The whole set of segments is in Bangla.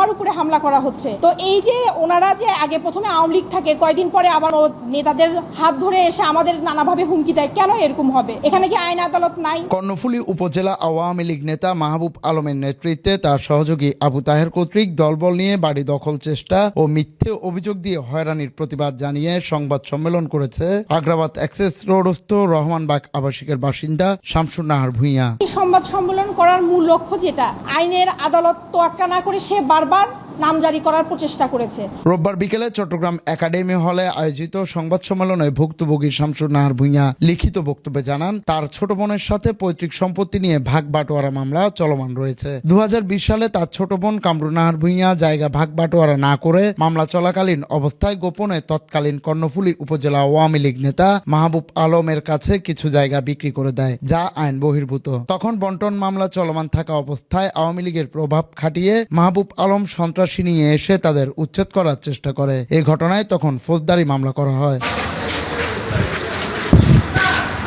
আমার উপরে হামলা করা হচ্ছে। তো এই যে ওনারা যে আগে প্রথমে আওয়ামী লীগ থাকে, কয়দিন পরে আবার নেতাদের হাত ধরে এসে আমাদের নানাভাবে হুমকি দেয়, কেন এরকম হবে? এখানে কি আইন আদালত নাই? কর্ণফুলী উপজেলা আওয়ামী লীগ নেতা মাহবুব আলমের নেতৃত্বে তার সহযোগী আবু তাহের কর্তৃক দলবল নিয়ে বাড়ি দখল চেষ্টা ও মিথ্যে অভিযোগ দিয়ে হয়রানির প্রতিবাদ জানিয়ে সংবাদ সম্মেলন করেছে আগ্রাবাদ অ্যাক্সেস রোডস্থ রহমানবাগ আবাসিকের বাসিন্দা শামসুন নাহার ভূঁইয়া। সংবাদ সম্মেলন করার মূল লক্ষ্য যেটা, আইনের আদালত তোয়াক্কা না করে সে বারবার নামজারি করার প্রচেষ্টা করেছে। রোববার বিকেলে চট্টগ্রাম একাডেমি হলে আয়োজিত সংবাদ সম্মেলনে ভুক্তভোগী শামসুন নাহার ভূঁইয়া লিখিত বক্তব্যে জানান, তার ছোট বোনের সাথে পৈতৃক সম্পত্তি নিয়ে ভাগ বাটোয়ারা মামলা চলমান রয়েছে। 2020 সালে তার ছোট বোন কামরুন নাহার ভূঁইয়া জায়গা ভাগ বাটোয়ারা না করে মামলা চলাকালীন অবস্থায় গোপনে তৎকালীন কর্ণফুলী উপজেলা আওয়ামী লীগ নেতা মাহবুব আলমের কাছে কিছু জায়গা বিক্রি করে দেয়, যা আইন বহির্ভূত। তখন বন্টন মামলা চলমান থাকা অবস্থায় আওয়ামী লীগের প্রভাব খাটিয়ে মাহবুব আলম সন্ত্রাসী নিয়ে এসে তাদের উচ্ছেদ করার চেষ্টা করে। এই ঘটনায় তখন ফৌজদারি মামলা করা হয়।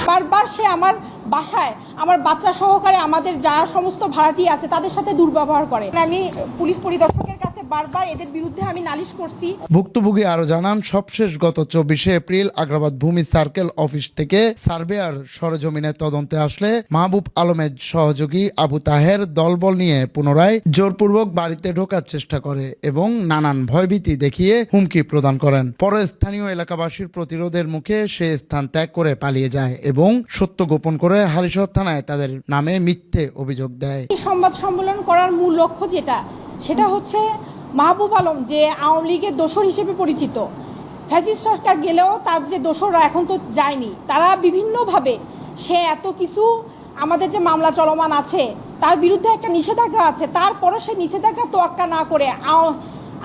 বারবার সে আমার বাসায় আমার বাচ্চা সহকারে আমাদের যা সমস্ত ভাড়াটি আছে তাদের সাথে দুর্ব্যবহার করে। আমি পুলিশ পরিদর্শকের কাছে বারবার এদের বিরুদ্ধে আমি নালিশ করছি। ভুক্তভোগী আরো জানান, সবশেষ গত 24 এপ্রিল আগ্রাবাদ ভূমি সার্কেল অফিস থেকে সার্ভেয়ার সরেজমিনে তদন্তে আসলে মাহবুব আলমের সহযোগী আবু তাহের দলবল নিয়ে পুনরায় জোরপূর্বক বাড়িতে ঢোকার চেষ্টা করে এবং নানান ভয়ভীতি দেখিয়ে হুমকি প্রদান করেন। পরে স্থানীয় এলাকাবাসীর প্রতিরোধের মুখে সে স্থান ত্যাগ করে পালিয়ে যায় এবং সত্য গোপন করে হালিশহর থানায় তাদের নামে মিথ্যে অভিযোগ দেয়। সংবাদ সম্মেলন করার মূল লক্ষ্য যেটা, সেটা হচ্ছে মাহবুব আলম যে আওয়ামী লীগের দোসর হিসেবে পরিচিত, ফ্যাসিস্ট সরকার গেলেও তার যে দোসররা এখন তো যায়নি, তারা বিভিন্নভাবে সে এত কিছু আমাদের যে মামলা চলমান আছে তার বিরুদ্ধে একটা নিষেধাজ্ঞা আছে, তারপরও সে নিষেধাজ্ঞা তোয়াক্কা না করে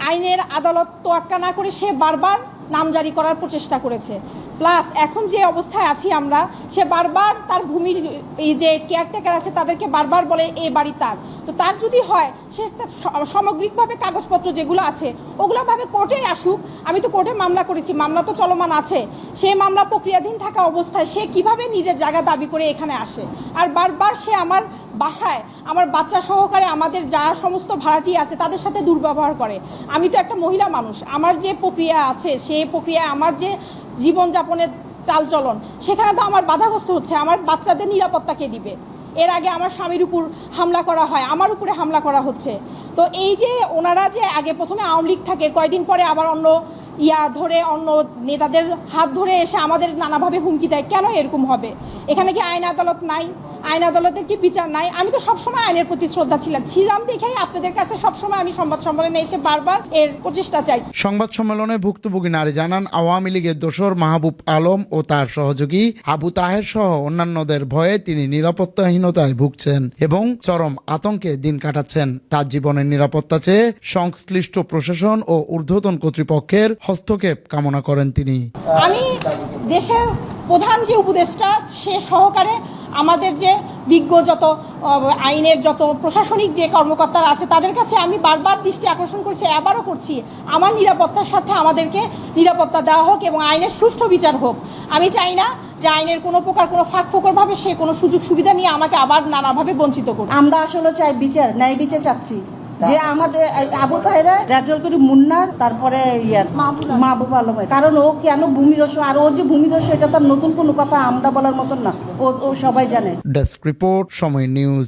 আইনের আদালত তোয়াক্কা না করে সে বারবার নামজারি করার প্রচেষ্টা করেছে। প্লাস এখন যে অবস্থায় আছি আমরা, সে বারবার তার ভূমির এই যে কেয়ারটেকার আছে তাদেরকে বারবার বলে এ বাড়ি তার, তো তার যদি হয় সে সামগ্রিকভাবে কাগজপত্র যেগুলো আছে ওগুলোভাবে কোর্টে আসুক। আমি তো কোর্টে মামলা করেছি, মামলা তো চলমান আছে, সেই মামলা প্রক্রিয়াধীন থাকা অবস্থায় সে কিভাবে নিজের জায়গা দাবি করে এখানে আসে? আর বারবার সে আমার বাসায় আমার বাচ্চা সহকারে আমাদের যা সমস্ত ভাড়াটি আছে তাদের সাথে দুর্ব্যবহার করে। আমি তো একটা মহিলা মানুষ, আমার যে প্রক্রিয়া আছে সেই প্রক্রিয়ায় আমার যে জীবনযাপনের চালচলন সেখানে তো আমার বাধাগ্রস্ত হচ্ছে। আমার বাচ্চাদের নিরাপত্তা কে দিবে? এর আগে আমার স্বামীর উপর হামলা করা হয়, আমার উপরে হামলা করা হচ্ছে। তো এই যে ওনারা যে আগে প্রথমে আওয়ামী লীগ থাকে, কয়দিন পরে আবার অন্য অন্য নেতাদের হাত ধরে এসে আমাদের নানাভাবে হুমকি দেয়, কেন এরকম হবে? এখানে কি আইন আদালত নাই? আইন আদালতের কি বিচার নাই? আমি তো সবসময় আইনের প্রতি শ্রদ্ধা ছিলাম দেখেই আপনাদের কাছে সবসময় আমি সংবাদ সম্মেলনে এসে বারবার এর প্রচেষ্টা চাইছি। সংবাদ সম্মেলনে ভুক্তভোগী নারী জানান, আওয়ামী লীগের দোসর মাহবুব আলম ও তার সহযোগী আবু তাহের সহ অন্যান্যদের ভয়ে তিনি নিরাপত্তাহীনতায় ভুগছেন এবং চরম আতঙ্কে দিন কাটাচ্ছেন। তার জীবনের নিরাপত্তা চেয়ে সংশ্লিষ্ট প্রশাসন ও ঊর্ধ্বতন কর্তৃপক্ষের হস্তক্ষেপ কামনা করেন তিনি। আমি দেশের প্রধান যে উপদেষ্টা সে সহকারে আমাদের যে বিজ্ঞ যত আইনের যত প্রশাসনিক যে কর্মকর্তারা আছে তাদের কাছে আমি বারবার দৃষ্টি আকর্ষণ করছি, আবারও করছি, আমার নিরাপত্তার সাথে আমাদেরকে নিরাপত্তা দেওয়া হোক এবং আইনের সুষ্ঠু বিচার হোক। আমি চাই না যে আইনের কোনো প্রকার কোনো ফাঁক ফোকরভাবে সে কোনো সুযোগ সুবিধা নিয়ে আমাকে আবার নানাভাবে বঞ্চিত করবে। আমরা আসলে চাই বিচার, ন্যায় বিচার চাচ্ছি যে আমাদের আবু তাহেরা রাজল করি মুন্নার, তারপরে মাহবুব আলম, কারণ ও কেন ভূমিদস্যু, আর ও যে ভূমিদস্যু এটা তার নতুন কোনো কথা আমরা বলার মতন না, ও সবাই জানে। ডেস্ক রিপোর্ট, সময় নিউজ।